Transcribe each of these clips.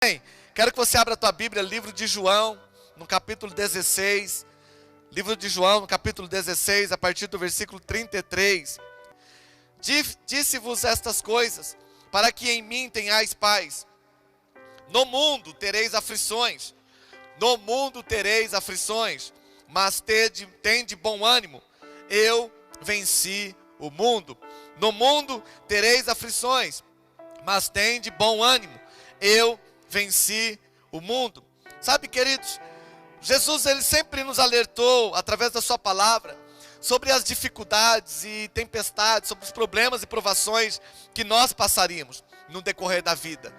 Bem, quero que você abra a tua Bíblia, livro de João, no capítulo 16. Livro de João, no capítulo 16, a partir do versículo 33. Disse-vos estas coisas, para que em mim tenhais paz. No mundo tereis aflições. No mundo tereis aflições. Mas tende bom ânimo. Eu venci o mundo. No mundo tereis aflições. Mas tende bom ânimo. Eu venci o mundo. Sabe, queridos, Jesus ele sempre nos alertou através da sua palavra sobre as dificuldades e tempestades, sobre os problemas e provações que nós passaríamos no decorrer da vida.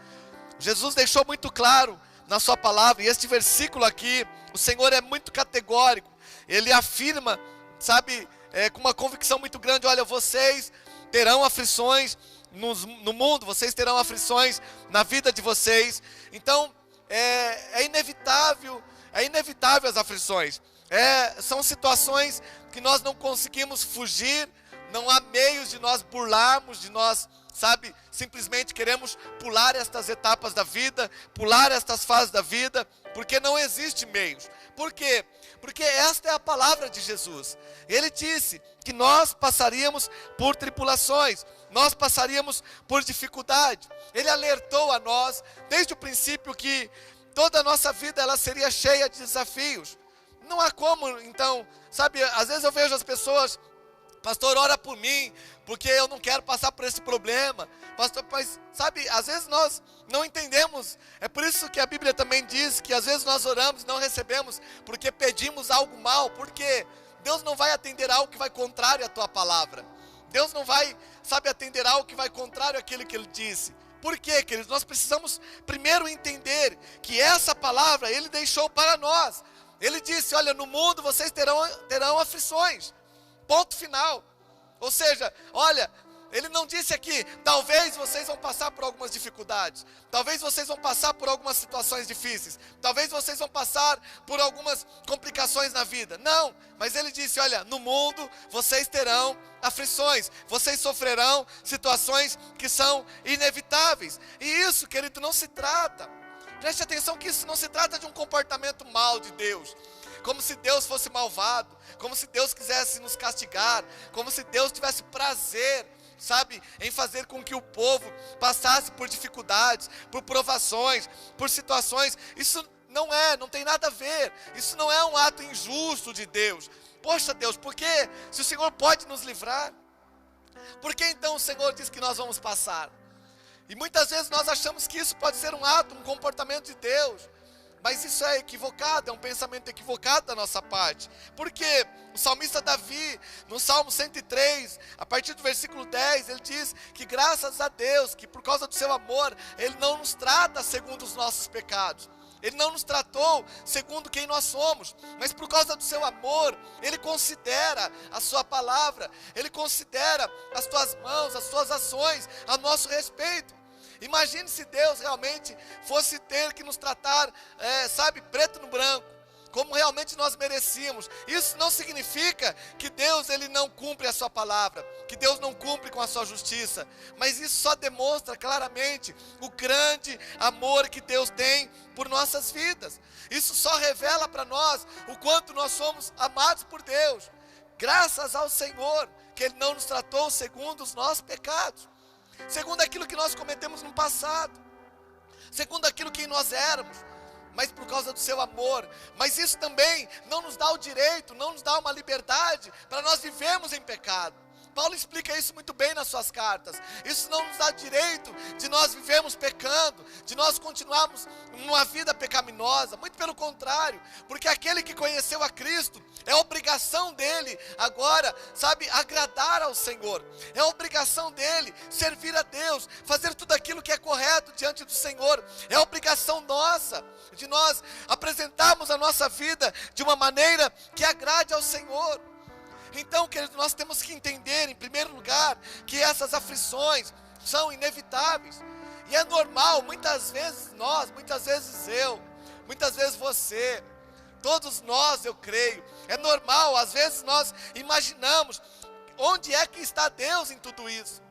Jesus deixou muito claro na sua palavra, e este versículo aqui, o Senhor é muito categórico. Ele afirma, sabe, com uma convicção muito grande: olha, vocês terão aflições no mundo, vocês terão aflições na vida de vocês. Então, é inevitável as aflições. São situações que nós não conseguimos fugir, não há meios de nós burlarmos, de nós, sabe, simplesmente queremos pular estas etapas da vida, pular estas fases da vida, porque não existe meios. Por quê? Porque esta é a palavra de Jesus. Ele disse que nós passaríamos por tribulações, nós passaríamos por dificuldade. Ele alertou a nós desde o princípio que toda a nossa vida ela seria cheia de desafios. Não há como, então, sabe, às vezes eu vejo as pessoas: pastor, ora por mim, porque eu não quero passar por esse problema. Pastor, mas sabe, às vezes nós não entendemos. É por isso que a Bíblia também diz que às vezes nós oramos e não recebemos, porque pedimos algo mal. Porque Deus não vai atender algo que vai contrário à tua palavra. Deus não vai, sabe, atender algo que vai contrário àquilo que Ele disse. Por quê, queridos? Nós precisamos primeiro entender que essa palavra Ele deixou para nós. Ele disse: olha, no mundo vocês terão aflições. Ponto final. Ou seja, olha, Ele não disse aqui: talvez vocês vão passar por algumas dificuldades, talvez vocês vão passar por algumas situações difíceis, talvez vocês vão passar por algumas complicações na vida. Não, mas Ele disse: olha, no mundo vocês terão aflições, vocês sofrerão situações que são inevitáveis. E isso, querido, não se trata, preste atenção que isso não se trata de um comportamento mau de Deus, como se Deus fosse malvado, como se Deus quisesse nos castigar, como se Deus tivesse prazer, sabe, em fazer com que o povo passasse por dificuldades, por provações, por situações. Isso não tem nada a ver. Isso não é um ato injusto de Deus. Poxa, Deus, por que, se o Senhor pode nos livrar, por que então o Senhor diz que nós vamos passar? E muitas vezes nós achamos que isso pode ser um ato, um comportamento de Deus. Mas isso é equivocado, é um pensamento equivocado da nossa parte. Porque o salmista Davi, no Salmo 103, a partir do versículo 10, ele diz que graças a Deus, que por causa do seu amor, Ele não nos trata segundo os nossos pecados. Ele não nos tratou segundo quem nós somos, mas por causa do seu amor, Ele considera a sua palavra, Ele considera as tuas mãos, as suas ações a nosso respeito. Imagine se Deus realmente fosse ter que nos tratar, sabe, preto no branco, como realmente nós merecíamos. Isso não significa que Deus ele não cumpre a sua palavra, que Deus não cumpre com a sua justiça, mas isso só demonstra claramente o grande amor que Deus tem por nossas vidas. Isso só revela para nós o quanto nós somos amados por Deus, graças ao Senhor, que Ele não nos tratou segundo os nossos pecados, segundo aquilo que nós cometemos no passado, segundo aquilo que nós éramos, mas por causa do seu amor. Mas isso também não nos dá o direito, não nos dá uma liberdade para nós vivermos em pecado. Paulo explica isso muito bem nas suas cartas. Isso não nos dá direito de nós vivermos pecando, de nós continuarmos numa vida pecaminosa. Muito pelo contrário, porque aquele que conheceu a Cristo, é obrigação dele agora, sabe, agradar ao Senhor. É obrigação dele servir a Deus, fazer tudo aquilo que é correto diante do Senhor. É obrigação nossa, de nós apresentarmos a nossa vida de uma maneira que agrade ao Senhor. Então, querido, nós temos que entender, em primeiro lugar, que essas aflições são inevitáveis. E é normal, muitas vezes nós, muitas vezes eu, muitas vezes você, todos nós, eu creio, é normal, às vezes nós imaginamos onde é que está Deus em tudo isso.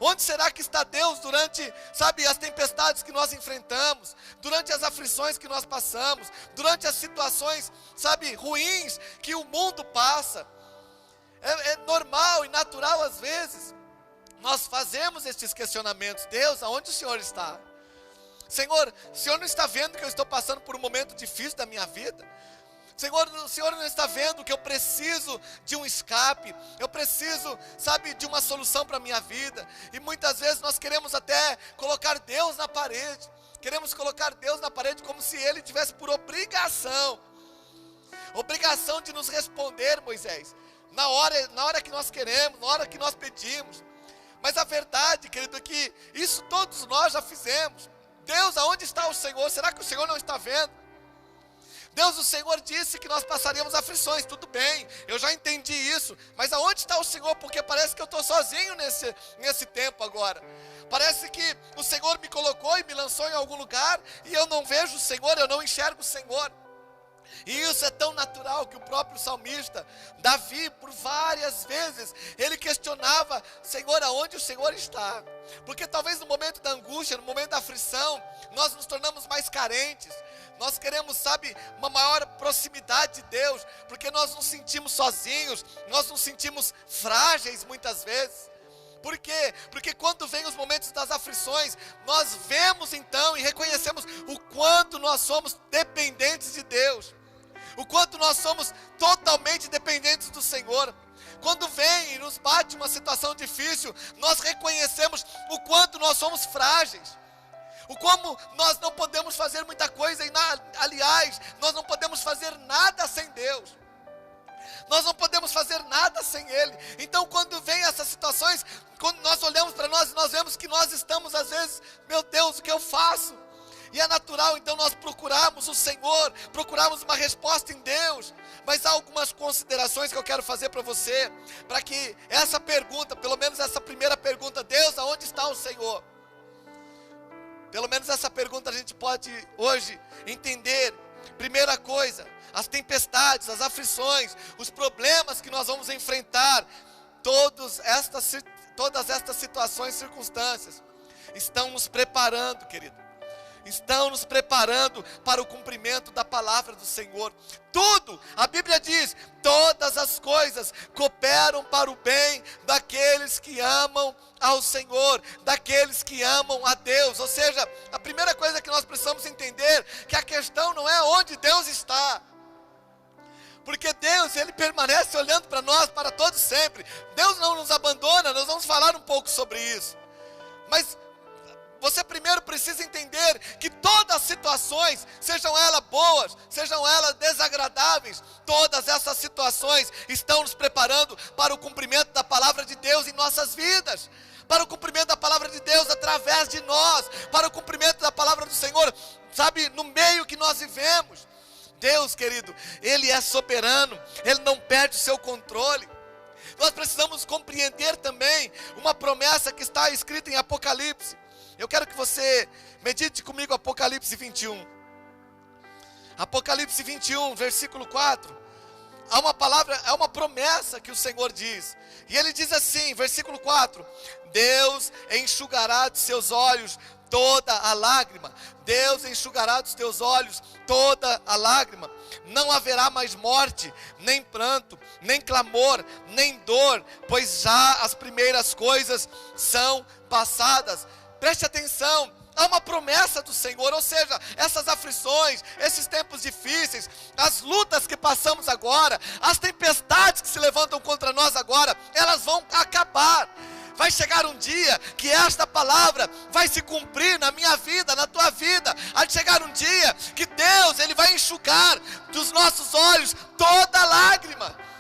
Onde será que está Deus durante, sabe, as tempestades que nós enfrentamos, durante as aflições que nós passamos, durante as situações, sabe, ruins que o mundo passa? É normal e natural às vezes nós fazemos estes questionamentos. Deus, aonde o Senhor está? Senhor, o Senhor não está vendo que eu estou passando por um momento difícil da minha vida? Senhor, o Senhor não está vendo que eu preciso de um escape, eu preciso, sabe, de uma solução para a minha vida? E muitas vezes nós queremos até colocar Deus na parede, queremos colocar Deus na parede como se Ele tivesse por obrigação de nos responder, Moisés, na hora que nós queremos, na hora que nós pedimos. Mas a verdade, querido, é que isso todos nós já fizemos. Deus, aonde está o Senhor? Será que o Senhor não está vendo? Deus, o Senhor disse que nós passaríamos aflições, tudo bem, eu já entendi isso, mas aonde está o Senhor? Porque parece que eu estou sozinho nesse tempo agora. Parece que o Senhor me colocou e me lançou em algum lugar, e eu não vejo o Senhor, eu não enxergo o Senhor. E isso é tão natural que o próprio salmista, Davi, por várias vezes, ele questionava: Senhor, aonde o Senhor está? Porque talvez no momento da angústia, no momento da aflição, nós nos tornamos mais carentes. Nós queremos, sabe, uma maior proximidade de Deus, porque nós nos sentimos sozinhos, nós nos sentimos frágeis muitas vezes. Por quê? Porque quando vem os momentos das aflições, nós vemos então e reconhecemos o quanto nós somos dependentes de Deus, o quanto nós somos totalmente dependentes do Senhor. Quando vem e nos bate uma situação difícil, nós reconhecemos o quanto nós somos frágeis, o como nós não podemos fazer muita coisa, aliás, nós não podemos fazer nada sem Deus. Nós não podemos fazer nada sem Ele. Então quando vem essas situações, quando nós olhamos para nós e nós vemos que nós estamos às vezes, meu Deus, o que eu faço? E é natural então nós procurarmos o Senhor, procurarmos uma resposta em Deus. Mas há algumas considerações que eu quero fazer para você, para que essa pergunta, pelo menos essa primeira pergunta, Deus, aonde está o Senhor? Pelo menos essa pergunta a gente pode hoje entender. Primeira coisa, as tempestades, as aflições, os problemas que nós vamos enfrentar, todas estas situações, circunstâncias, estão nos preparando, querido. Estão nos preparando para o cumprimento da palavra do Senhor. Tudo, a Bíblia diz, todas as coisas cooperam para o bem daqueles que amam ao Senhor, daqueles que amam a Deus. Ou seja, a primeira coisa que nós precisamos entender, que a questão não é onde Deus está, porque Deus, Ele permanece olhando para nós, para todos sempre. Deus não nos abandona, nós vamos falar um pouco sobre isso. Mas você primeiro precisa entender que todas as situações, sejam elas boas, sejam elas desagradáveis, todas essas situações estão nos preparando para o cumprimento da palavra de Deus em nossas vidas, para o cumprimento da palavra de Deus através de nós, para o cumprimento da palavra do Senhor, sabe, no meio que nós vivemos. Deus, querido, Ele é soberano, Ele não perde o seu controle. Nós precisamos compreender também uma promessa que está escrita em Apocalipse. Eu quero que você medite comigo Apocalipse 21. Apocalipse 21, versículo 4. Há uma palavra, há uma promessa que o Senhor diz. E Ele diz assim, versículo 4: Deus enxugará dos seus olhos toda a lágrima. Deus enxugará dos teus olhos toda a lágrima. Não haverá mais morte, nem pranto, nem clamor, nem dor, pois já as primeiras coisas são passadas. Preste atenção, há uma promessa do Senhor, ou seja, essas aflições, esses tempos difíceis, as lutas que passamos agora, as tempestades que se levantam contra nós agora, elas vão acabar. Vai chegar um dia que esta palavra vai se cumprir na minha vida, na tua vida. Há de chegar um dia que Deus, Ele vai enxugar dos nossos olhos toda lágrima.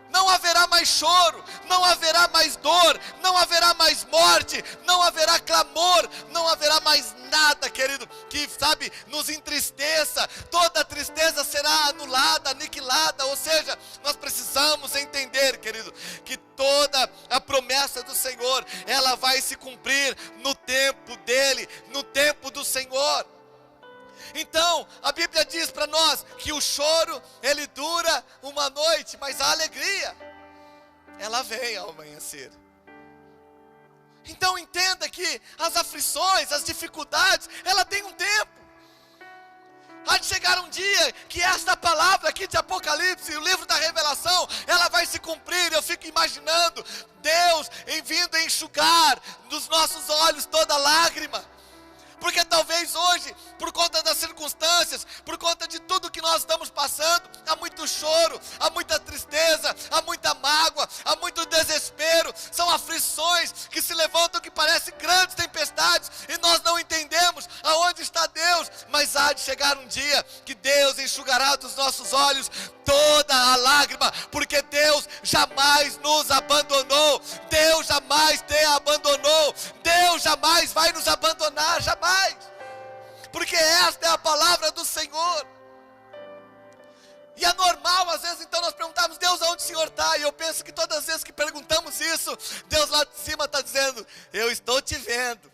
Não haverá mais choro, não haverá mais dor, não haverá mais morte, não haverá clamor, não haverá mais nada, querido, que, sabe, nos entristeça. Toda tristeza será anulada, aniquilada. Ou seja, nós precisamos entender, querido, que toda a promessa do Senhor, ela vai se cumprir no tempo dEle, no tempo do Senhor. Então, a Bíblia diz para nós que o choro, ele dura uma noite, mas a alegria, ela vem ao amanhecer. Então entenda que as aflições, as dificuldades, ela tem um tempo. Há de chegar um dia que esta palavra aqui de Apocalipse, o livro da Revelação, ela vai se cumprir. Eu fico imaginando Deus vindo enxugar dos nossos olhos toda lágrima. Porque talvez hoje, por conta das circunstâncias, por conta de tudo que nós estamos passando, há muito choro, há muita tristeza, há muita mágoa, há muito desespero. São aflições que se levantam que parecem grandes tempestades e nós não entendemos aonde está Deus. Mas há de chegar um dia que Deus enxugará dos nossos olhos toda a lágrima, porque Deus jamais nos abandonou. Deus jamais te abandonou. Deus jamais vai nos abandonar, jamais. Porque esta é a palavra do Senhor. E é normal, às vezes, então nós perguntamos: Deus, aonde o Senhor está? E eu penso que todas as vezes que perguntamos isso, Deus lá de cima está dizendo: eu estou te vendo.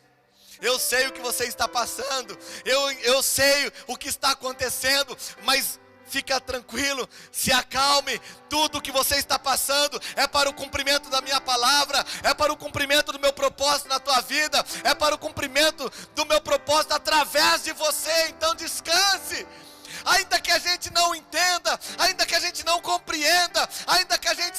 Eu sei o que você está passando. Eu sei o que está acontecendo. Mas fica tranquilo, se acalme. Tudo o que você está passando é para o cumprimento da minha palavra, é para o cumprimento do meu propósito na tua vida, é para o cumprimento do meu propósito através de você. Então descanse. Ainda que a gente não entenda, ainda que a gente não compreenda, ainda que a gente,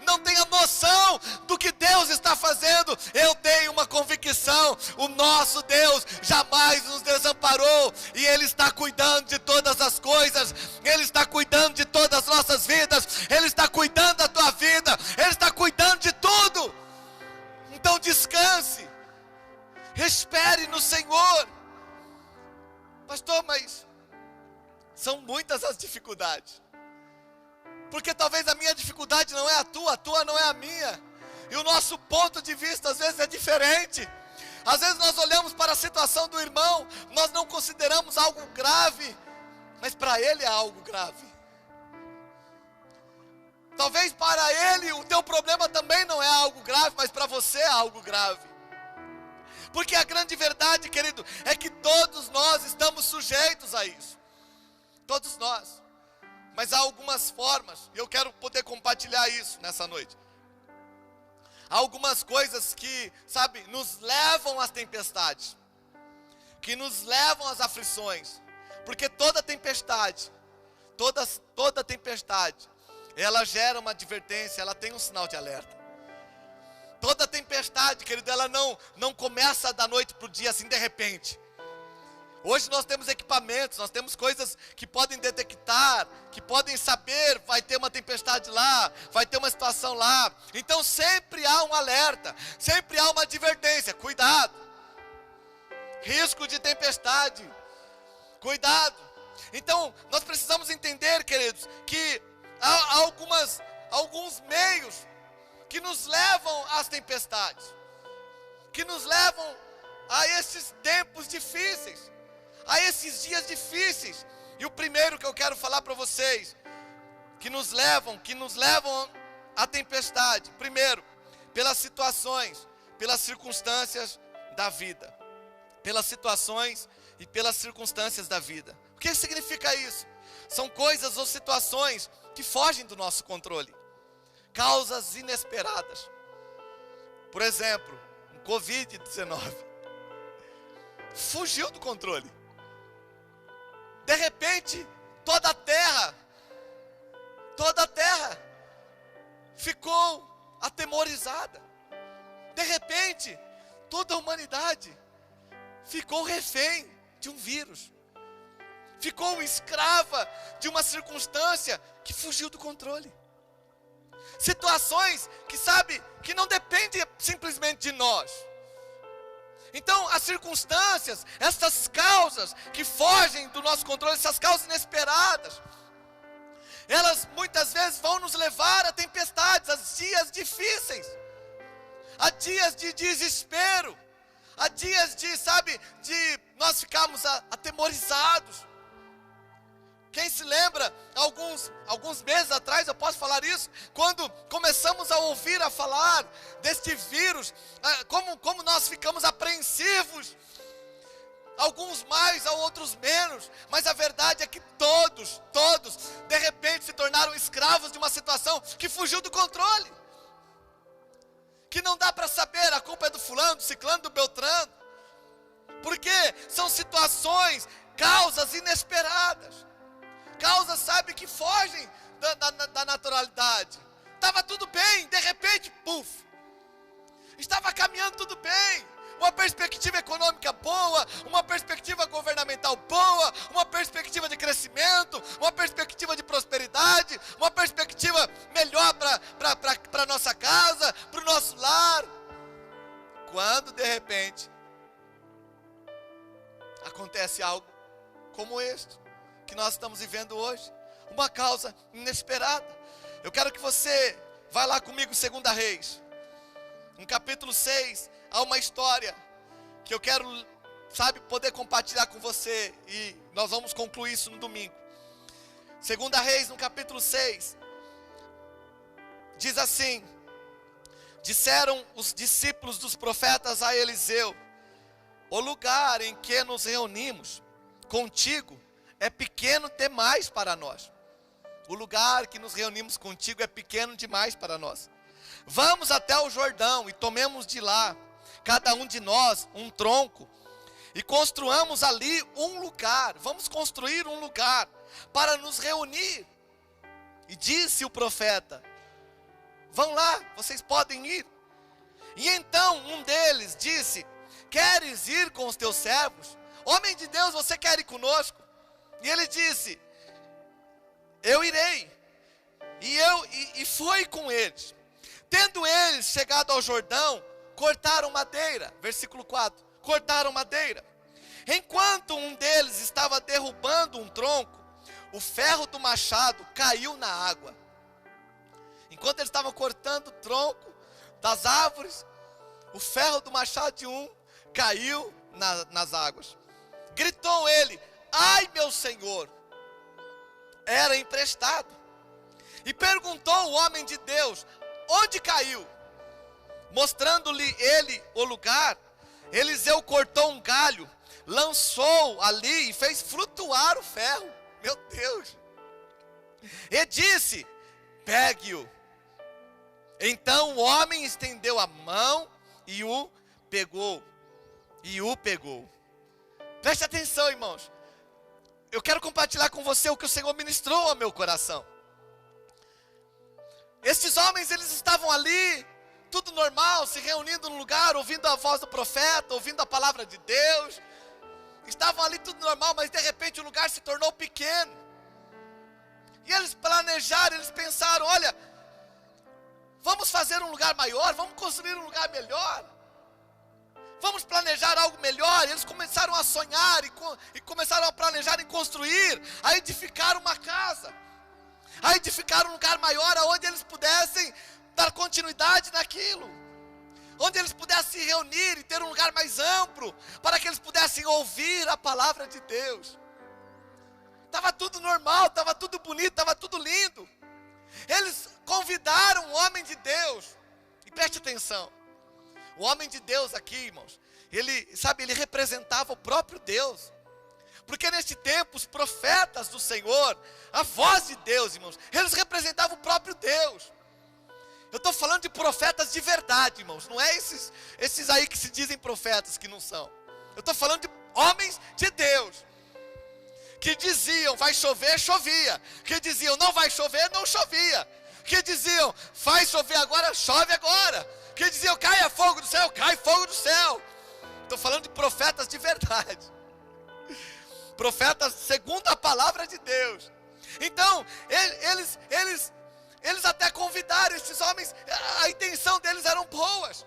não tenha noção do que Deus está fazendo, eu tenho uma convicção: o nosso Deus jamais nos desamparou, e Ele está cuidando de todas as coisas, Ele está cuidando de todas as nossas vidas, Ele está cuidando da tua vida, Ele está cuidando de tudo. Então descanse, espere no Senhor. Pastor, mas são muitas as dificuldades, porque talvez a minha dificuldade não é a tua não é a minha, e o nosso ponto de vista às vezes é diferente. Às vezes nós olhamos para a situação do irmão, nós não consideramos algo grave, mas para ele é algo grave. Talvez para ele o teu problema também não é algo grave, mas para você é algo grave. Porque a grande verdade, querido, é que todos nós estamos sujeitos a isso. Todos nós. Mas há algumas formas, e eu quero poder compartilhar isso nessa noite. Há algumas coisas que, nos levam às tempestades, que nos levam às aflições. Porque toda tempestade, ela gera uma advertência, ela tem um sinal de alerta. Toda tempestade, querido, ela não começa da noite para o dia assim de repente. Hoje nós temos equipamentos, nós temos coisas que podem detectar, que podem saber: vai ter uma tempestade lá, vai ter uma situação lá. Então sempre há um alerta, sempre há uma advertência: cuidado, risco de tempestade, cuidado. Então nós precisamos entender, queridos, que há alguns meios que nos levam às tempestades, que nos levam a esses tempos difíceis, a esses dias difíceis. E o primeiro que eu quero falar para vocês, que nos levam à tempestade, primeiro, pelas situações, pelas circunstâncias da vida. Pelas situações e pelas circunstâncias da vida. O que significa isso? São coisas ou situações que fogem do nosso controle, causas inesperadas. Por exemplo, o Covid-19 fugiu do controle. De repente, toda a terra ficou atemorizada. De repente, toda a humanidade ficou refém de um vírus, ficou escrava de uma circunstância que fugiu do controle. Situações que não dependem simplesmente de nós. Então as circunstâncias, essas causas que fogem do nosso controle, essas causas inesperadas, elas muitas vezes vão nos levar a tempestades, a dias difíceis, a dias de desespero, a dias de nós ficarmos atemorizados. Quem se lembra, alguns meses atrás, eu posso falar isso, quando começamos a ouvir a falar deste vírus, como nós ficamos apreensivos, alguns mais, outros menos, mas a verdade é que todos, de repente se tornaram escravos de uma situação que fugiu do controle, que não dá para saber, a culpa é do fulano, do ciclano, do beltrano. Porque são situações, causas inesperadas. Causas, sabe, que fogem da naturalidade. Estava tudo bem, de repente, puf. Estava caminhando tudo bem. Uma perspectiva econômica boa, uma perspectiva governamental boa, uma perspectiva de crescimento, uma perspectiva de prosperidade, uma perspectiva melhor para a nossa casa, para o nosso lar. Quando de repente acontece algo como este que nós estamos vivendo hoje, uma causa inesperada. Eu quero que você vá lá comigo em 2 Reis, no capítulo 6, há uma história que eu quero, sabe, poder compartilhar com você, e nós vamos concluir isso no domingo. 2 Reis, no capítulo 6, diz assim: disseram os discípulos dos profetas a Eliseu: o lugar em que nos reunimos contigo é pequeno demais para nós. O lugar que nos reunimos contigo é pequeno demais para nós. Vamos até o Jordão e tomemos de lá, cada um de nós, um tronco, e construamos ali um lugar. Vamos construir um lugar para nos reunir. E disse o profeta: vão lá, vocês podem ir. E então um deles disse: queres ir com os teus servos? Homem de Deus, você quer ir conosco? E ele disse: eu irei. E foi com eles. Tendo eles chegado ao Jordão, cortaram madeira. Versículo 4. Cortaram madeira. Enquanto um deles estava derrubando um tronco, o ferro do machado caiu na água. Enquanto eles estavam cortando o tronco das árvores, o ferro do machado de um caiu nas águas. Gritou ele: ai, meu senhor! Era emprestado. E perguntou o homem de Deus: onde caiu? Mostrando-lhe ele o lugar, Eliseu cortou um galho, lançou ali e fez flutuar o ferro. Meu Deus! E disse: pegue-o. Então o homem estendeu a mão e o pegou. Preste atenção, irmãos. Eu quero compartilhar com você o que o Senhor ministrou ao meu coração. Estes homens, eles estavam ali, tudo normal, se reunindo no lugar, ouvindo a voz do profeta, ouvindo a palavra de Deus. Estavam ali tudo normal, mas de repente o lugar se tornou pequeno. E eles planejaram, eles pensaram: olha, vamos fazer um lugar maior, vamos construir um lugar melhor. Vamos planejar algo melhor. E eles começaram a sonhar e começaram a planejar em construir, a edificar uma casa, a edificar um lugar maior, onde eles pudessem dar continuidade naquilo, onde eles pudessem se reunir e ter um lugar mais amplo, para que eles pudessem ouvir a palavra de Deus. Estava tudo normal, estava tudo bonito, estava tudo lindo. Eles convidaram o homem de Deus, e preste atenção, o homem de Deus aqui, irmãos, ele representava o próprio Deus. Porque neste tempo os profetas do Senhor, a voz de Deus, irmãos, eles representavam o próprio Deus. Eu estou falando de profetas de verdade, irmãos. Não é esses aí que se dizem profetas, que não são. Eu estou falando de homens de Deus, que diziam: vai chover, chovia. Que diziam: não vai chover, não chovia. Que diziam: vai chover agora, chove agora. Que diziam: cai fogo do céu, cai fogo do céu. Estou falando de profetas de verdade, profetas segundo a palavra de Deus. Então, eles até convidaram esses homens, a intenção deles eram boas.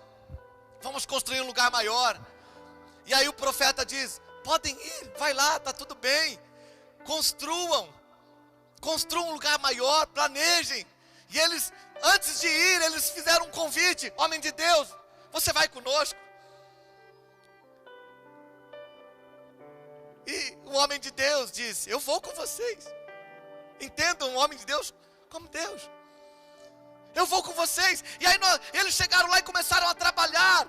Vamos construir um lugar maior. E aí o profeta diz: podem ir, vai lá, está tudo bem. Construam um lugar maior, planejem. E eles, antes de ir, eles fizeram um convite: homem de Deus, você vai conosco? E o homem de Deus diz: eu vou com vocês. Entendam o homem de Deus como Deus. Eu vou com vocês. E aí eles chegaram lá e começaram a trabalhar,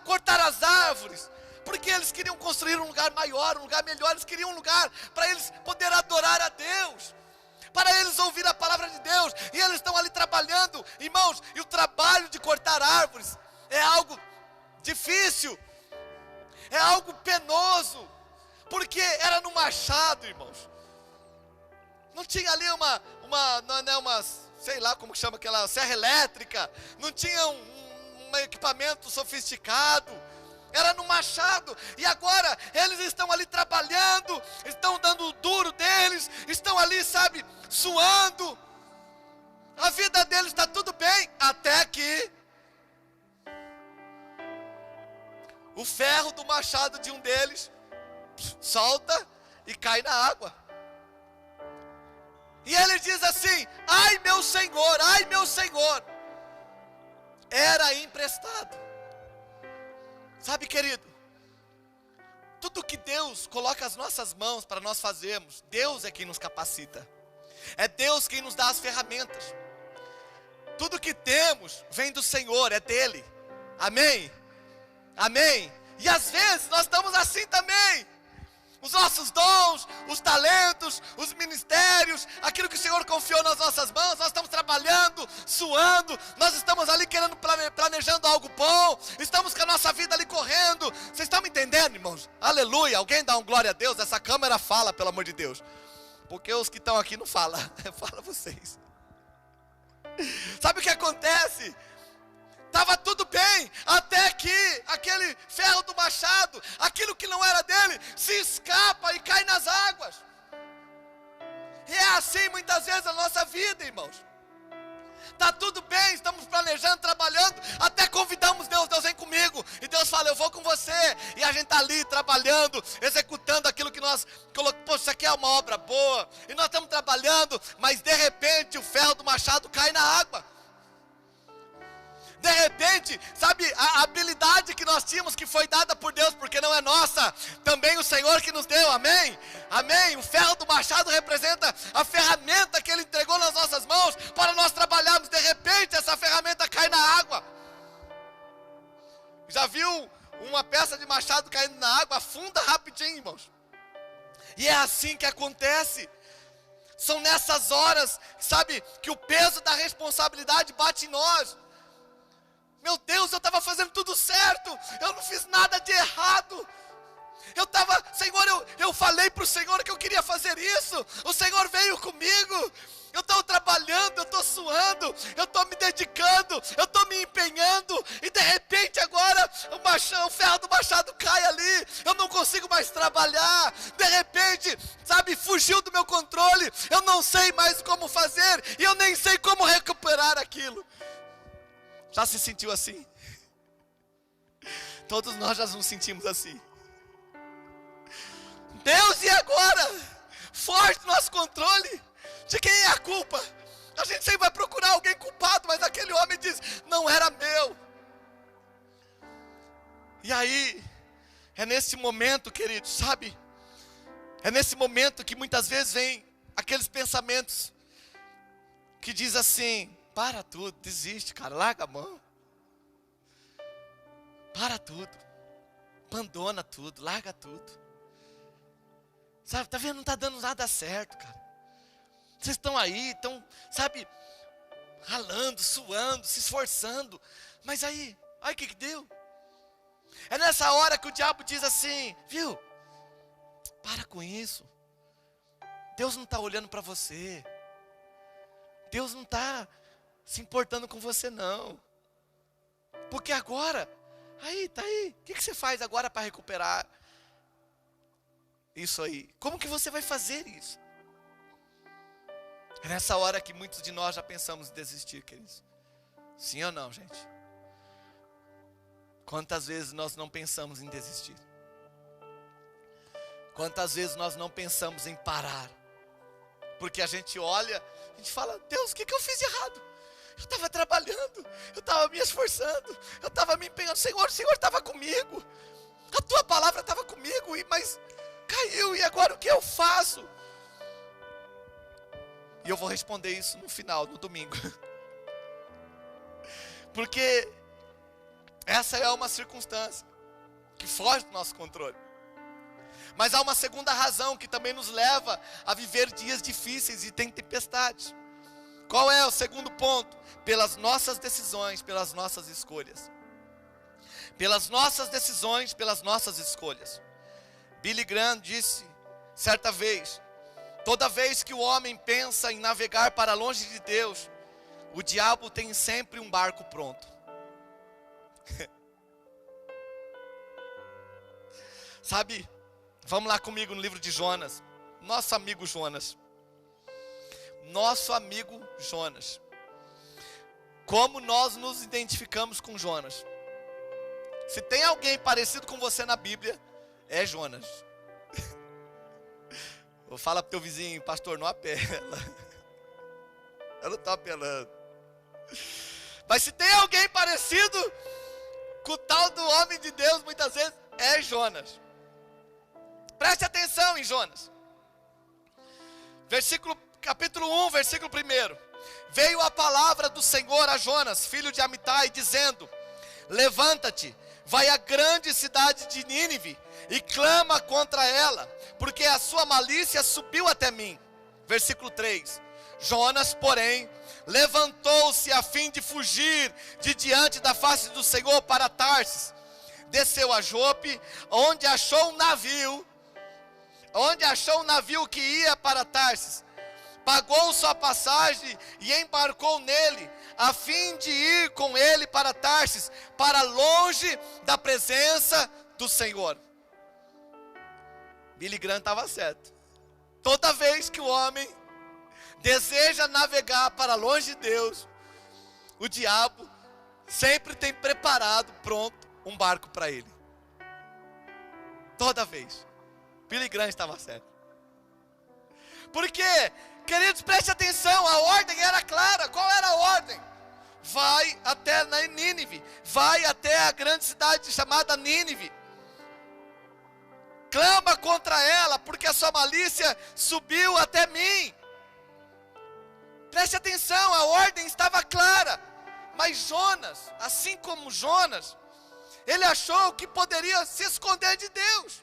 cortar as árvores, porque eles queriam construir um lugar maior, um lugar melhor. Eles queriam um lugar para eles poderem adorar a Deus, para eles ouvir a palavra de Deus, e eles estão ali trabalhando, irmãos, e o trabalho de cortar árvores é algo difícil, é algo penoso, porque era no machado, irmãos. Não tinha ali uma sei lá como chama aquela serra elétrica, não tinha um equipamento sofisticado, era no machado. E agora eles estão ali trabalhando, estão dando o duro deles, estão ali, sabe, suando. A vida deles está tudo bem, até que o ferro do machado de um deles solta e cai na água. E ele diz assim: ai meu Senhor, era emprestado. Sabe, querido, tudo que Deus coloca as nossas mãos para nós fazermos, Deus é quem nos capacita, é Deus quem nos dá as ferramentas. Tudo que temos vem do Senhor, é dele, amém? Amém? E às vezes nós estamos assim também. Os nossos dons, os talentos, os ministérios, aquilo que o Senhor confiou nas nossas mãos, nós estamos trabalhando, suando, nós estamos ali querendo, planejando algo bom, estamos com a nossa vida ali correndo. Vocês estão me entendendo, irmãos? Aleluia, alguém dá um glória a Deus? Essa câmera fala, pelo amor de Deus, porque os que estão aqui não falam, fala vocês. Sabe o que acontece? Estava tudo bem, até que aquele ferro do machado, aquilo que não era dele, se escapa e cai nas águas. E é assim muitas vezes a nossa vida, irmãos. Está tudo bem, estamos planejando, trabalhando, até convidamos Deus, Deus vem comigo. E Deus fala, eu vou com você. E a gente está ali trabalhando, executando aquilo que nós colocamos. Poxa, isso aqui é uma obra boa. E nós estamos trabalhando, mas de repente o ferro do machado cai na água. De repente, sabe, a habilidade que nós tínhamos, que foi dada por Deus, porque não é nossa, também o Senhor que nos deu, amém? Amém? O ferro do machado representa a ferramenta que Ele entregou nas nossas mãos, para nós trabalharmos. De repente, essa ferramenta cai na água. Já viu uma peça de machado caindo na água? Afunda rapidinho, irmãos. E é assim que acontece. São nessas horas, sabe, que o peso da responsabilidade bate em nós. Meu Deus, eu estava fazendo tudo certo, eu não fiz nada de errado. Senhor, eu falei para o Senhor que eu queria fazer isso, o Senhor veio comigo, eu estou trabalhando, eu estou suando, eu estou me dedicando, eu estou me empenhando, e de repente agora o ferro do machado cai ali, eu não consigo mais trabalhar, de repente, sabe, fugiu do meu controle, eu não sei mais como fazer, e eu nem sei como recuperar aquilo. Já se sentiu assim? Todos nós já nos sentimos assim. Deus, e agora? Foge do nosso controle. De quem é a culpa? A gente sempre vai procurar alguém culpado, mas aquele homem diz, não era meu. E aí, é nesse momento, queridos, sabe? É nesse momento que muitas vezes vem aqueles pensamentos que diz assim, para tudo, desiste, cara, larga a mão. Para tudo, abandona tudo, larga tudo. Sabe, tá vendo, não está dando nada certo, cara. Vocês estão aí, estão, sabe, ralando, suando, se esforçando. Mas aí o que deu? É nessa hora que o diabo diz assim, viu? Para com isso. Deus não está olhando para você. Deus não está se importando com você não. Porque agora, tá aí. O que você faz agora para recuperar isso aí? Como que você vai fazer isso? É nessa hora que muitos de nós já pensamos em desistir, queridos. Sim ou não, gente? Quantas vezes nós não pensamos em desistir? Quantas vezes nós não pensamos em parar? Porque a gente olha, a gente fala, Deus, o que eu fiz de errado? Eu estava trabalhando, eu estava me esforçando, eu estava me empenhando. Senhor, o Senhor estava comigo, a tua palavra estava comigo, mas caiu, e agora o que eu faço? E eu vou responder isso no final, no domingo. Porque essa é uma circunstância que foge do nosso controle. Mas há uma segunda razão que também nos leva a viver dias difíceis e tem tempestades. Qual é o segundo ponto? Pelas nossas decisões, pelas nossas escolhas. Pelas nossas decisões, pelas nossas escolhas. Billy Graham disse certa vez: toda vez que o homem pensa em navegar para longe de Deus, o diabo tem sempre um barco pronto. Sabe, vamos lá comigo no livro de Jonas. Nosso amigo Jonas. Nosso amigo Jonas. Como nós nos identificamos com Jonas? Se tem alguém parecido com você na Bíblia, é Jonas. Fala pro teu vizinho: pastor, não apela. Eu não estou apelando. Mas se tem alguém parecido com o tal do homem de Deus, muitas vezes, é Jonas. Preste atenção em Jonas. Capítulo 1, versículo 1. Veio a palavra do Senhor a Jonas, filho de Amitai, dizendo: levanta-te, vai à grande cidade de Nínive e clama contra ela, porque a sua malícia subiu até mim. Versículo 3. Jonas, porém, levantou-se a fim de fugir de diante da face do Senhor para Tarsis. Desceu a Jope, onde achou um navio que ia para Tarsis. Pagou sua passagem e embarcou nele, a fim de ir com ele para Tarsis, para longe da presença do Senhor. Billy Graham estava certo. Toda vez que o homem deseja navegar para longe de Deus, o diabo sempre tem preparado, pronto, um barco para ele. Toda vez. Billy Graham estava certo. Por quê? Queridos, preste atenção, a ordem era clara. Qual era a ordem? Vai até Nínive, vai até a grande cidade chamada Nínive. Clama contra ela, porque a sua malícia subiu até mim. Preste atenção, a ordem estava clara. Mas Jonas, assim como Jonas, ele achou que poderia se esconder de Deus.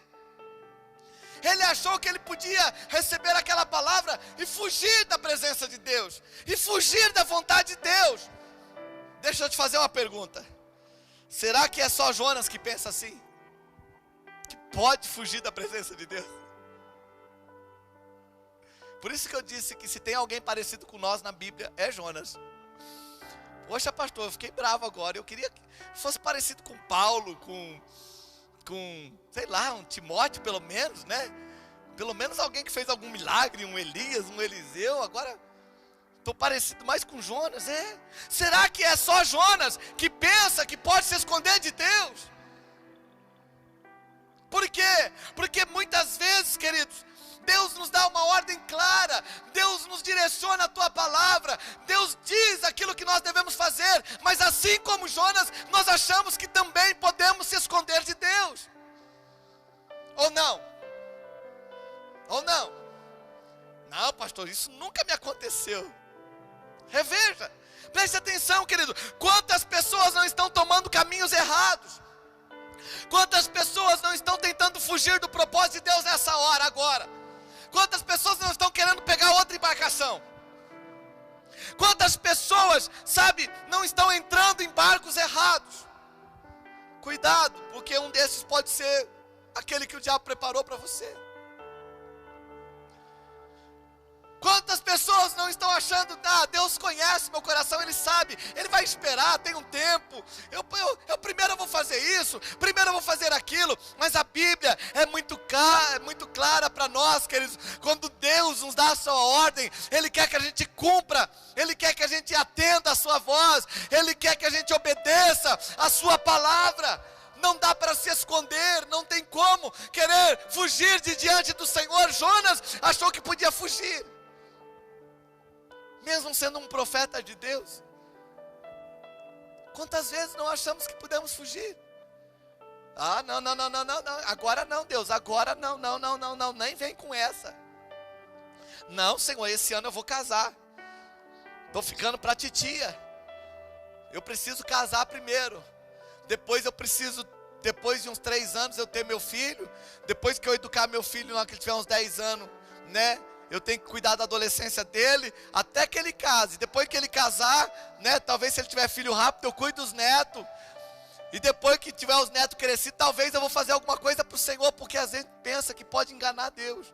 Ele achou que ele podia receber aquela palavra e fugir da presença de Deus, e fugir da vontade de Deus. Deixa eu te fazer uma pergunta: será que é só Jonas que pensa assim? Que pode fugir da presença de Deus? Por isso que eu disse que se tem alguém parecido com nós na Bíblia, é Jonas. Poxa, pastor, eu fiquei bravo agora. Eu queria que fosse parecido com Paulo, com sei lá, um Timóteo pelo menos, né? Pelo menos alguém que fez algum milagre, um Elias, um Eliseu. Agora estou parecido mais com Jonas, é? Será que é só Jonas que pensa que pode se esconder de Deus? Por quê? Porque muitas vezes, queridos, Deus nos dá uma ordem clara, Deus nos direciona a tua palavra, Deus diz aquilo que nós devemos fazer, mas assim como Jonas, nós achamos que também podemos se esconder de Deus. Ou não? Ou não? Não, pastor, isso nunca me aconteceu. Reveja, preste atenção, querido, quantas pessoas não estão tomando caminhos errados? Quantas pessoas não estão tentando fugir do propósito de Deus nessa hora, agora? Quantas pessoas não estão querendo pegar outra embarcação? Quantas pessoas, sabe, não estão entrando em barcos errados? Cuidado, porque um desses pode ser aquele que o diabo preparou para você. Quantas pessoas não estão achando: Deus conhece meu coração, Ele sabe, Ele vai esperar, tem um tempo, eu primeiro eu vou fazer isso, primeiro eu vou fazer aquilo. Mas a Bíblia é muito clara para nós, queridos. Quando Deus nos dá a sua ordem, Ele quer que a gente cumpra, Ele quer que a gente atenda a sua voz, Ele quer que a gente obedeça a sua palavra. Não dá para se esconder, não tem como querer fugir de diante do Senhor. Jonas achou que podia fugir, mesmo sendo um profeta de Deus. Quantas vezes não achamos que podemos fugir? Não, agora não, Deus, agora não, nem vem com essa. Não, Senhor, esse ano eu vou casar, estou ficando para titia, eu preciso casar primeiro, depois eu preciso depois de uns 3 anos eu ter meu filho, depois que eu educar meu filho, na hora que ele tiver uns 10 anos, né? Eu tenho que cuidar da adolescência dele, até que ele case. Depois que ele casar, né? Talvez se ele tiver filho rápido, eu cuido dos netos. E depois que tiver os netos crescidos, talvez eu vou fazer alguma coisa para o Senhor, porque às vezes pensa que pode enganar Deus.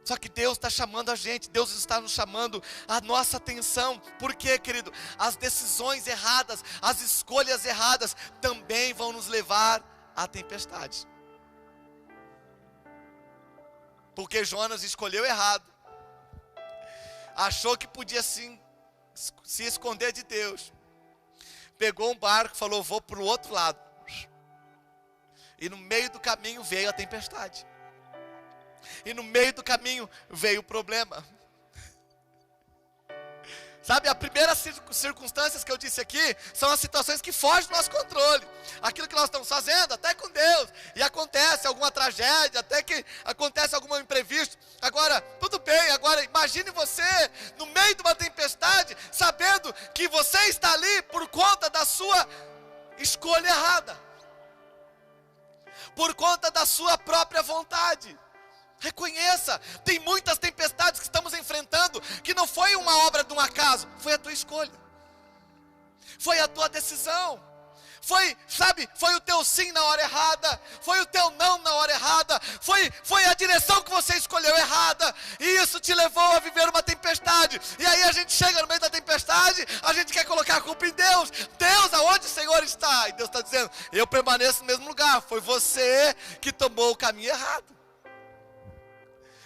Só que Deus está chamando a gente, Deus está nos chamando a nossa atenção. Por quê, querido? As decisões erradas, as escolhas erradas também vão nos levar à tempestade. Porque Jonas escolheu errado. Achou que podia sim se esconder de Deus. Pegou um barco e falou, vou para o outro lado. E no meio do caminho veio a tempestade. E no meio do caminho veio o problema. Sabe, a primeira circunstâncias que eu disse aqui são as situações que fogem do nosso controle. Aquilo que nós estamos fazendo, até com Deus, e acontece alguma tragédia, até que acontece algum imprevisto. Agora, tudo bem, agora imagine você no meio de uma tempestade, sabendo que você está ali por conta da sua escolha errada, por conta da sua própria vontade. Reconheça, tem muitas tempestades que estamos enfrentando, que não foi uma obra de um acaso, foi a tua escolha, foi a tua decisão, foi o teu sim na hora errada, foi o teu não na hora errada, foi a direção que você escolheu errada, e isso te levou a viver uma tempestade. E aí a gente chega no meio da tempestade, a gente quer colocar a culpa em Deus. Deus, aonde o Senhor está? E Deus está dizendo, eu permaneço no mesmo lugar, foi você que tomou o caminho errado.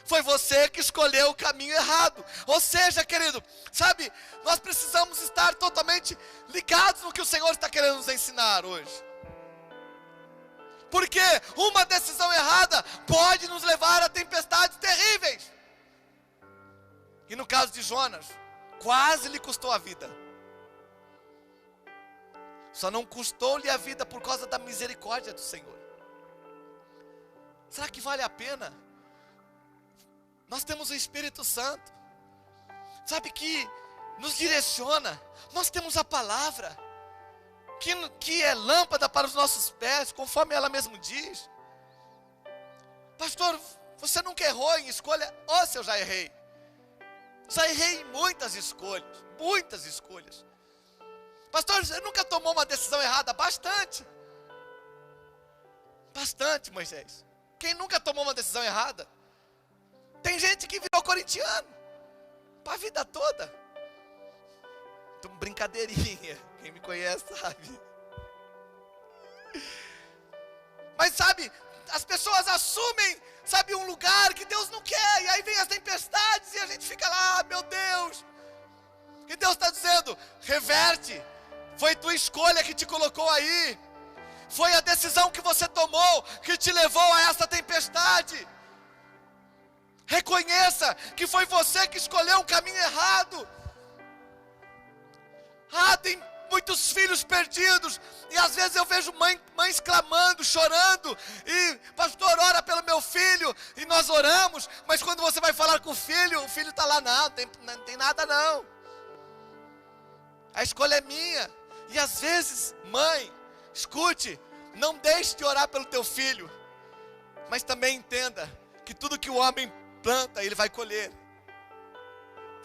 Foi você que escolheu o caminho errado. Ou seja, querido, sabe, nós precisamos estar totalmente ligados no que o Senhor está querendo nos ensinar hoje. Porque uma decisão errada pode nos levar a tempestades terríveis. E no caso de Jonas, quase lhe custou a vida. Só não custou-lhe a vida por causa da misericórdia do Senhor. Será que vale a pena? Nós temos o Espírito Santo, sabe, que nos direciona. Nós temos a palavra, que é lâmpada para os nossos pés, conforme ela mesmo diz. Pastor, você nunca errou em escolha? Ou se eu já errei? Já errei em muitas escolhas, muitas escolhas. Pastor, você nunca tomou uma decisão errada? Bastante. Bastante, Moisés. Quem nunca tomou uma decisão errada? Tem gente que virou corintiano para a vida toda. Então, brincadeirinha. Quem me conhece sabe. Mas sabe, as pessoas assumem, sabe, um lugar que Deus não quer. E aí vem as tempestades e a gente fica lá, meu Deus. E Deus está dizendo, reverte. Foi tua escolha que te colocou aí. Foi a decisão que você tomou que te levou a essa tempestade. Reconheça que foi você que escolheu o caminho errado. Tem muitos filhos perdidos, e às vezes eu vejo mães clamando, chorando, e pastor, ora pelo meu filho, e nós oramos, mas quando você vai falar com o filho está lá, não tem nada não. A escolha é minha. E às vezes, mãe, escute, não deixe de orar pelo teu filho, mas também entenda que tudo que o homem planta, ele vai colher.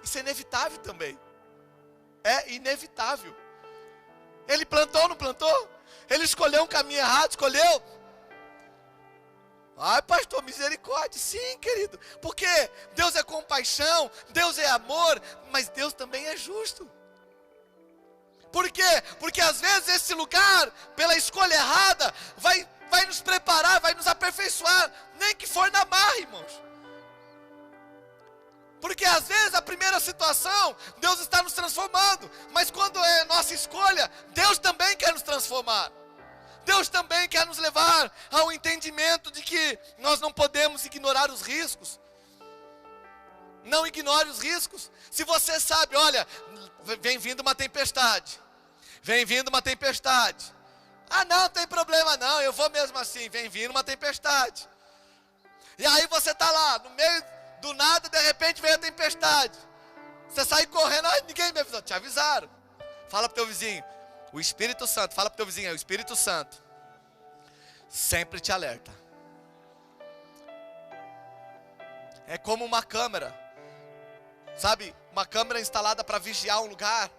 Isso é inevitável também. É inevitável. Ele plantou ou não plantou? Ele escolheu um caminho errado, escolheu? Ai, pastor, misericórdia. Sim, querido, porque Deus é compaixão, Deus é amor, mas Deus também é justo. Por quê? Porque às vezes esse lugar, pela escolha errada, vai nos preparar, vai nos aperfeiçoar, nem que for na marra, irmãos. Porque às vezes a primeira situação, Deus está nos transformando, mas quando é nossa escolha, Deus também quer nos transformar. Deus também quer nos levar ao entendimento de que nós não podemos ignorar os riscos. Não ignore os riscos. Se você sabe, olha, vem vindo uma tempestade. Vem vindo uma tempestade. Não tem problema não, eu vou mesmo assim. Vem vindo uma tempestade. E aí você está lá, no meio do nada, de repente vem a tempestade. Você sai correndo, ninguém me avisou. Te avisaram. Fala para o teu vizinho, O Espírito Santo, fala para o teu vizinho, o Espírito Santo sempre te alerta. É como uma câmera, sabe? Uma câmera instalada para vigiar um lugar.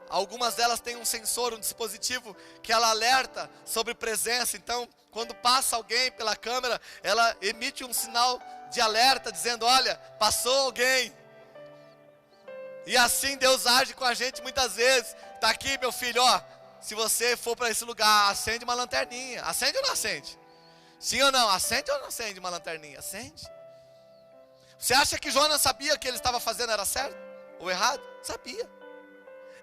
Algumas delas têm um sensor, um dispositivo que ela alerta sobre presença. Então, quando passa alguém pela câmera, ela emite um sinal de alerta, dizendo, olha, passou alguém. E assim Deus age com a gente muitas vezes. Está aqui, meu filho, ó, se você for para esse lugar, acende uma lanterninha. Acende ou não acende? Sim ou não? Acende ou não acende uma lanterninha? Acende. Você acha que Jonas sabia que ele estava fazendo era certo ou errado? Sabia.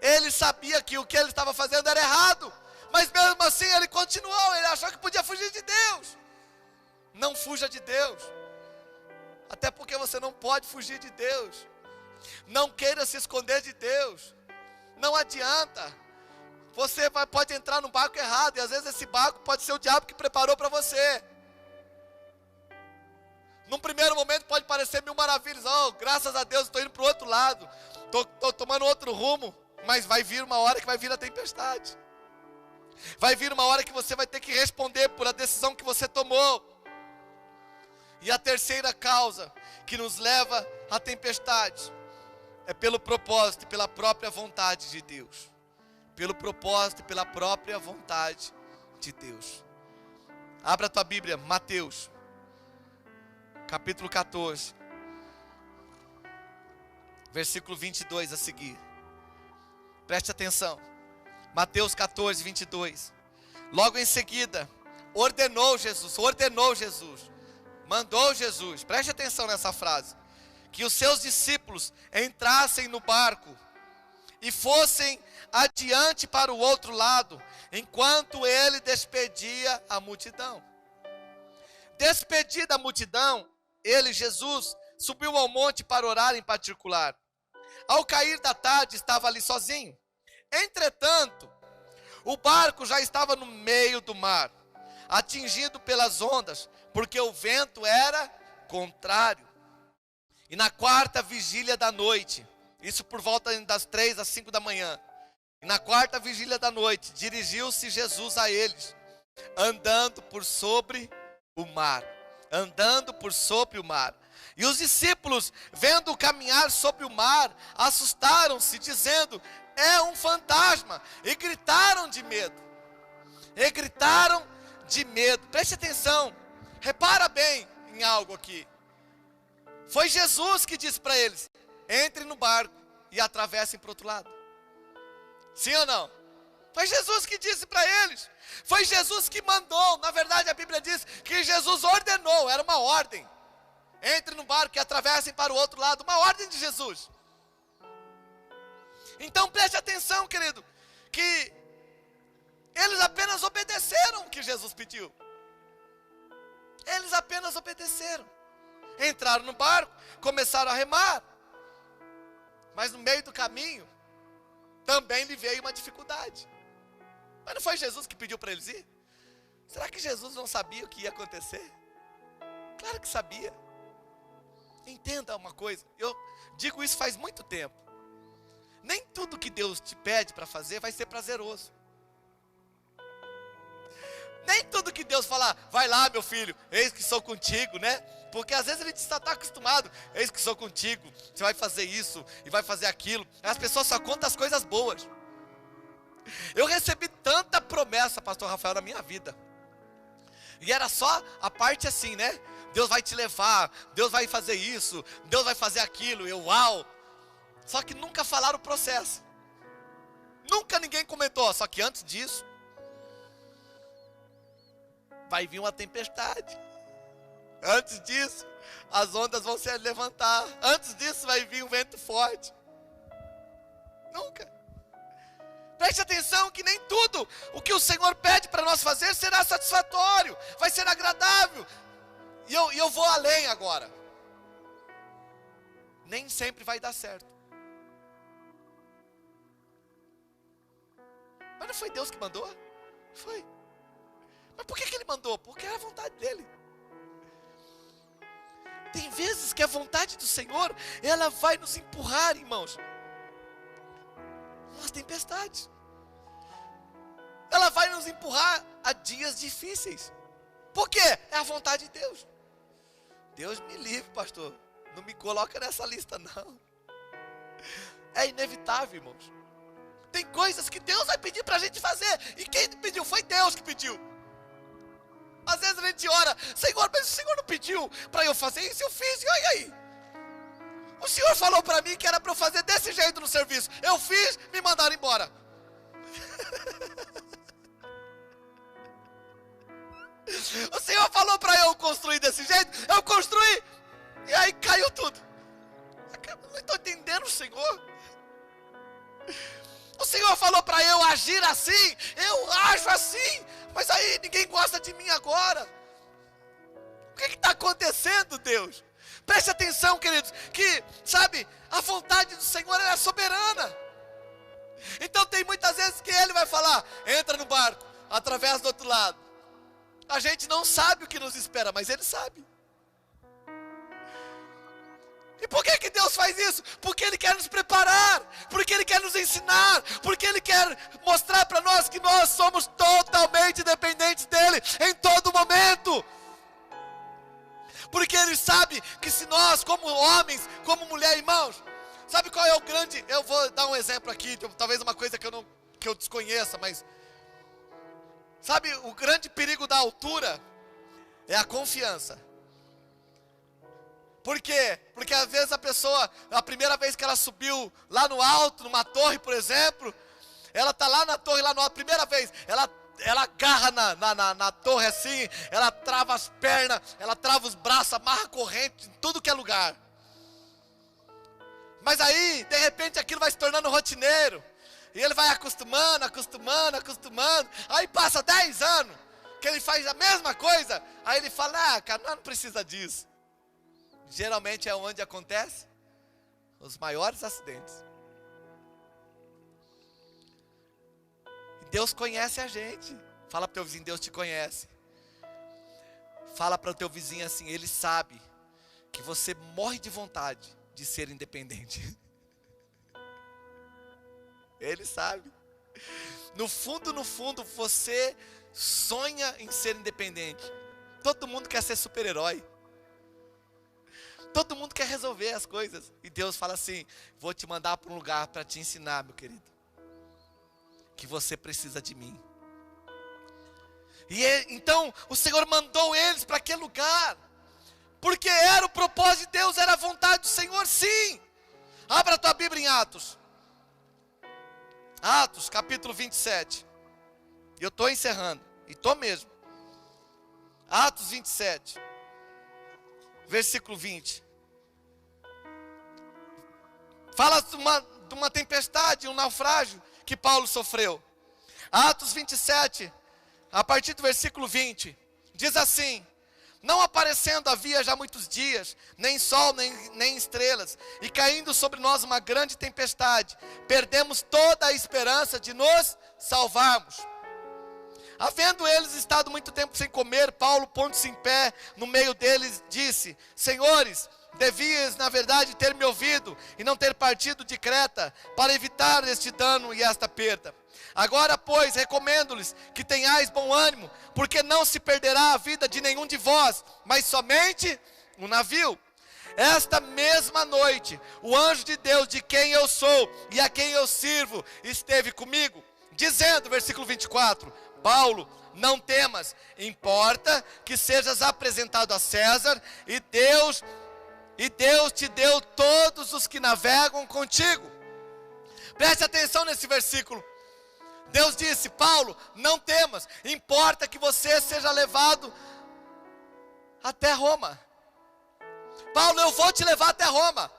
Ele sabia que o que ele estava fazendo era errado. Mas mesmo assim ele continuou. Ele achou que podia fugir de Deus. Não fuja de Deus. Até porque você não pode fugir de Deus. Não queira se esconder de Deus. Não adianta. Você pode entrar no barco errado. E às vezes esse barco pode ser o diabo que preparou para você. Num primeiro momento pode parecer mil maravilhas. Oh, graças a Deus estou indo para o outro lado. Estou tomando outro rumo. Mas vai vir uma hora que vai vir a tempestade. Vai vir uma hora que você vai ter que responder por a decisão que você tomou. E a terceira causa que nos leva à tempestade é pelo propósito e pela própria vontade de Deus. Pelo propósito e pela própria vontade de Deus. Abra a tua Bíblia, Mateus, capítulo 14, versículo 22 a seguir. Preste atenção. Mateus 14, 22. Logo em seguida, ordenou Jesus, mandou Jesus, preste atenção nessa frase, que os seus discípulos entrassem no barco e fossem adiante para o outro lado, enquanto ele despedia a multidão. Despedida a multidão, ele, Jesus, subiu ao monte para orar em particular. Ao cair da tarde, estava ali sozinho. Entretanto, o barco já estava no meio do mar, atingido pelas ondas, porque o vento era contrário. E na quarta vigília da noite, isso por volta das 3 às 5 da manhã, e na quarta vigília da noite, dirigiu-se Jesus a eles, andando por sobre o mar. E os discípulos, vendo caminhar sobre o mar, assustaram-se, dizendo, é um fantasma, e gritaram de medo. Preste atenção, repara bem em algo aqui. Foi Jesus que disse para eles, entrem no barco e atravessem para o outro lado. Sim ou não? Foi Jesus que disse para eles. Foi Jesus que mandou. Na verdade a Bíblia diz que Jesus ordenou, era uma ordem. Entre no barco e atravessem para o outro lado. Uma ordem de Jesus. Então preste atenção, querido, que eles apenas obedeceram o que Jesus pediu. Eles apenas obedeceram. Entraram no barco, começaram a remar. Mas no meio do caminho, também lhe veio uma dificuldade. Mas não foi Jesus que pediu para eles ir? Será que Jesus não sabia o que ia acontecer? Claro que sabia. Entenda uma coisa, eu digo isso faz muito tempo. Nem tudo que Deus te pede para fazer vai ser prazeroso. Nem tudo que Deus fala, vai lá meu filho, eis que sou contigo, né? Porque às vezes ele está acostumado, eis que sou contigo, você vai fazer isso e vai fazer aquilo. As pessoas só contam as coisas boas. Eu recebi tanta promessa, pastor Rafael, na minha vida. E era só a parte assim, né? Deus vai te levar, Deus vai fazer isso, Deus vai fazer aquilo, uau. Só que nunca falaram o processo. Nunca ninguém comentou, só que antes disso, vai vir uma tempestade. Antes disso, as ondas vão se levantar. Antes disso, vai vir um vento forte. Nunca. Preste atenção que nem tudo o que o Senhor pede para nós fazer será satisfatório, vai ser agradável. E eu vou além agora. Nem sempre vai dar certo. Mas não foi Deus que mandou? Foi. Mas por que Ele mandou? Porque era a vontade dEle. Tem vezes que a vontade do Senhor, ela vai nos empurrar, irmãos, nas tempestades. ela vai nos empurrar a dias difíceis. Por quê? É a vontade de Deus. Deus me livre, pastor. Não me coloca nessa lista, não. É inevitável, irmãos. Tem coisas que Deus vai pedir para a gente fazer. E quem pediu? Foi Deus que pediu. Às vezes a gente ora, Senhor, mas o Senhor não pediu para eu fazer isso, eu fiz, e olha aí. O Senhor falou para mim que era para eu fazer desse jeito no serviço. Eu fiz, me mandaram embora. O Senhor falou para eu construir desse jeito, eu construí. E aí caiu tudo. Eu não estou entendendo o Senhor. O Senhor falou para eu agir assim, eu ajo assim. Mas aí ninguém gosta de mim agora. O que está acontecendo, Deus? Preste atenção, queridos, que, sabe, a vontade do Senhor é soberana. Então tem muitas vezes que Ele vai falar, entra no barco, atravessa do outro lado. A gente não sabe o que nos espera, mas Ele sabe. E por que Deus faz isso? Porque Ele quer nos preparar, porque Ele quer nos ensinar, porque Ele quer mostrar para nós que nós somos totalmente dependentes dEle, em todo momento. Porque Ele sabe que se nós, como homens, como mulher, irmãos, sabe qual é o grande, eu vou dar um exemplo aqui, talvez uma coisa que eu desconheça, mas, sabe, o grande perigo da altura é a confiança. Por quê? Porque às vezes a pessoa, a primeira vez que ela subiu lá no alto, numa torre, por exemplo, ela está lá na torre, lá no alto, primeira vez, ela agarra na torre assim, ela trava as pernas, ela trava os braços, amarra a corrente, em tudo que é lugar. Mas aí, de repente, aquilo vai se tornando rotineiro, e ele vai acostumando, aí passa 10 anos, que ele faz a mesma coisa, aí ele fala, cara, não precisa disso. Geralmente é onde acontece os maiores acidentes. Deus conhece a gente. Fala para o teu vizinho, Deus te conhece. Fala para o teu vizinho assim, Ele sabe que você morre de vontade de ser independente. Ele sabe. No fundo, você sonha em ser independente. Todo mundo quer ser super-herói. Todo mundo quer resolver as coisas. E Deus fala assim, vou te mandar para um lugar para te ensinar, meu querido, que você precisa de mim. E então o Senhor mandou eles para aquele lugar, porque era o propósito de Deus, era a vontade do Senhor, sim. Abra a tua Bíblia em Atos. Atos, capítulo 27. Eu estou encerrando, e estou mesmo. Atos 27. Versículo 20. Fala de uma tempestade, um naufrágio que Paulo sofreu. Atos 27, a partir do versículo 20, diz assim: não aparecendo havia já muitos dias, nem sol, nem estrelas, e caindo sobre nós uma grande tempestade, perdemos toda a esperança de nos salvarmos. Havendo eles estado muito tempo sem comer, Paulo, pondo-se em pé no meio deles, disse: senhores, devias na verdade ter me ouvido e não ter partido de Creta, para evitar este dano e esta perda. Agora, pois, recomendo-lhes que tenhais bom ânimo, porque não se perderá a vida de nenhum de vós, mas somente o navio. Esta mesma noite, o anjo de Deus, de quem eu sou e a quem eu sirvo, esteve comigo, dizendo, versículo 24, Paulo, não temas, importa que sejas apresentado a César, e Deus te deu todos os que navegam contigo. Preste atenção nesse versículo. Deus disse, Paulo, não temas, importa que você seja levado até Roma. Paulo, eu vou te levar até Roma.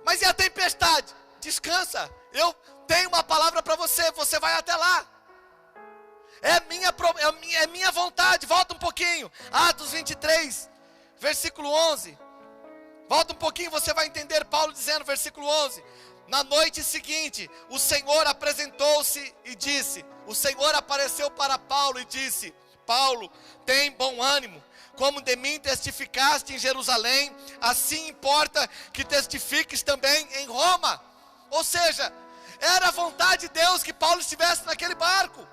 Mas e a tempestade? Descansa, eu tenho uma palavra para você, você vai até lá. É minha vontade, volta um pouquinho, Atos 23, versículo 11, volta um pouquinho, você vai entender Paulo dizendo, versículo 11, na noite seguinte, o Senhor apresentou-se e disse, o Senhor apareceu para Paulo e disse, Paulo, tem bom ânimo, como de mim testificaste em Jerusalém, assim importa que testifiques também em Roma. Ou seja, Era a vontade de Deus que Paulo estivesse naquele barco.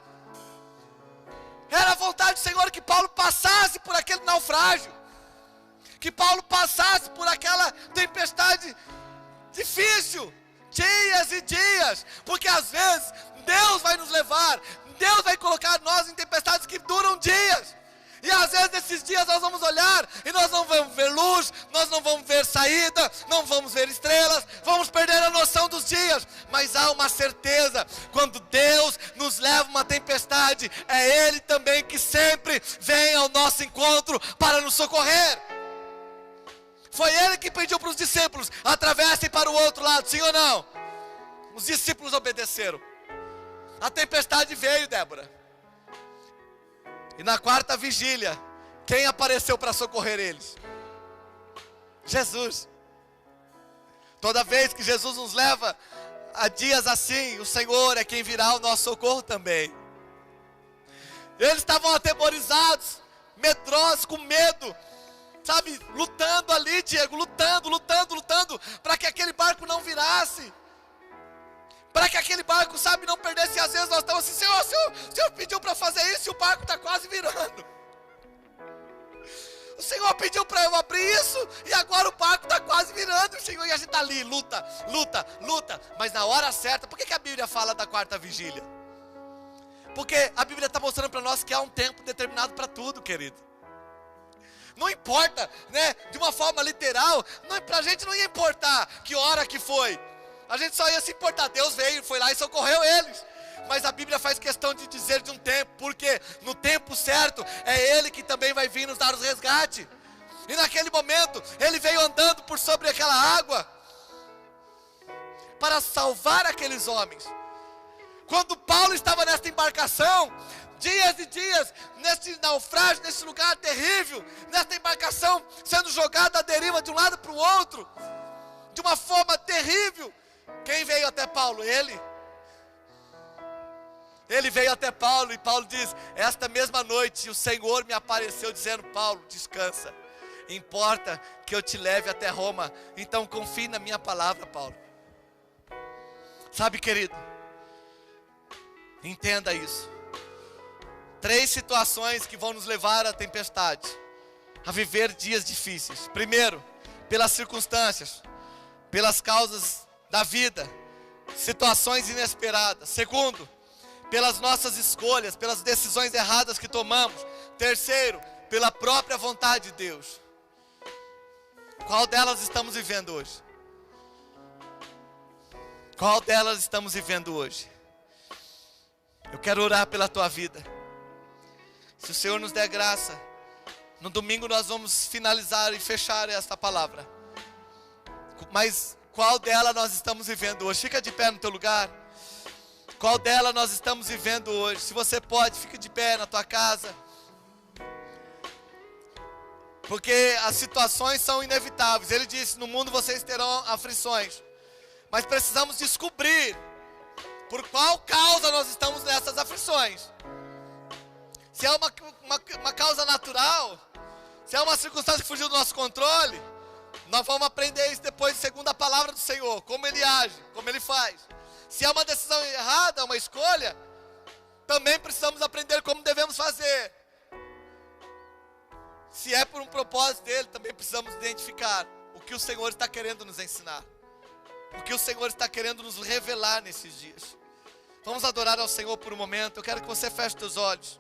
Era a vontade do Senhor que Paulo passasse por aquele naufrágio, que Paulo passasse por aquela tempestade difícil, dias e dias, porque às vezes Deus vai nos levar, Deus vai colocar nós em tempestades que duram dias. E às vezes nesses dias nós vamos olhar e nós não vamos ver luz, nós não vamos ver saída, não vamos ver estrelas, vamos perder a noção dos dias. Mas há uma certeza, quando Deus nos leva uma tempestade, é Ele também que sempre vem ao nosso encontro para nos socorrer. Foi Ele que pediu para os discípulos, atravessem para o outro lado, sim ou não? Os discípulos obedeceram. A tempestade veio, Débora. E na quarta vigília, quem apareceu para socorrer eles? Jesus. Toda vez que Jesus nos leva a dias assim, o Senhor é quem virá ao nosso socorro também. Eles estavam atemorizados, medrosos, com medo, sabe, lutando ali, Diego, lutando, para que aquele barco não virasse. Para que aquele barco, sabe, não perdesse. E às vezes nós estamos assim, o Senhor pediu para fazer isso e o barco está quase virando. O Senhor pediu para eu abrir isso e agora o barco está quase virando. E a gente está ali, luta. Mas na hora certa, por que a Bíblia fala da quarta vigília? Porque a Bíblia está mostrando para nós que há um tempo determinado para tudo, querido. Não importa, né, de uma forma literal, para a gente não ia importar que hora que foi. A gente só ia se importar, Deus veio, foi lá e socorreu eles. Mas a Bíblia faz questão de dizer de um tempo, porque no tempo certo é Ele que também vai vir nos dar os resgate. E naquele momento, Ele veio andando por sobre aquela água para salvar aqueles homens. Quando Paulo estava nesta embarcação, dias e dias, neste naufrágio, nesse lugar terrível, nesta embarcação sendo jogada à deriva de um lado para o outro, de uma forma terrível, quem veio até Paulo? Ele. Ele veio até Paulo e Paulo diz, esta mesma noite o Senhor me apareceu dizendo, Paulo, descansa, importa que eu te leve até Roma, então confie na minha palavra, Paulo. Sabe, querido, entenda isso. 3 situações que vão nos levar à tempestade, a viver dias difíceis. Primeiro, pelas circunstâncias, pelas causas da vida, situações inesperadas. Segundo, pelas nossas escolhas, pelas decisões erradas que tomamos. Terceiro, pela própria vontade de Deus. Qual delas estamos vivendo hoje? Qual delas estamos vivendo hoje? Eu quero orar pela tua vida. Se o Senhor nos der graça, no domingo nós vamos finalizar e fechar esta palavra. Mas qual dela nós estamos vivendo hoje? Fica de pé no teu lugar. Qual dela nós estamos vivendo hoje? Se você pode, fica de pé na tua casa. Porque as situações são inevitáveis. Ele disse, no mundo vocês terão aflições. Mas precisamos descobrir por qual causa nós estamos nessas aflições. Se é uma causa natural, se é uma circunstância que fugiu do nosso controle, nós vamos aprender isso depois, segundo a palavra do Senhor, como Ele age, como Ele faz. Se é uma decisão errada, uma escolha, também precisamos aprender como devemos fazer. Se é por um propósito dele, também precisamos identificar o que o Senhor está querendo nos ensinar, o que o Senhor está querendo nos revelar nesses dias. Vamos adorar ao Senhor por um momento. Eu quero que você feche os olhos.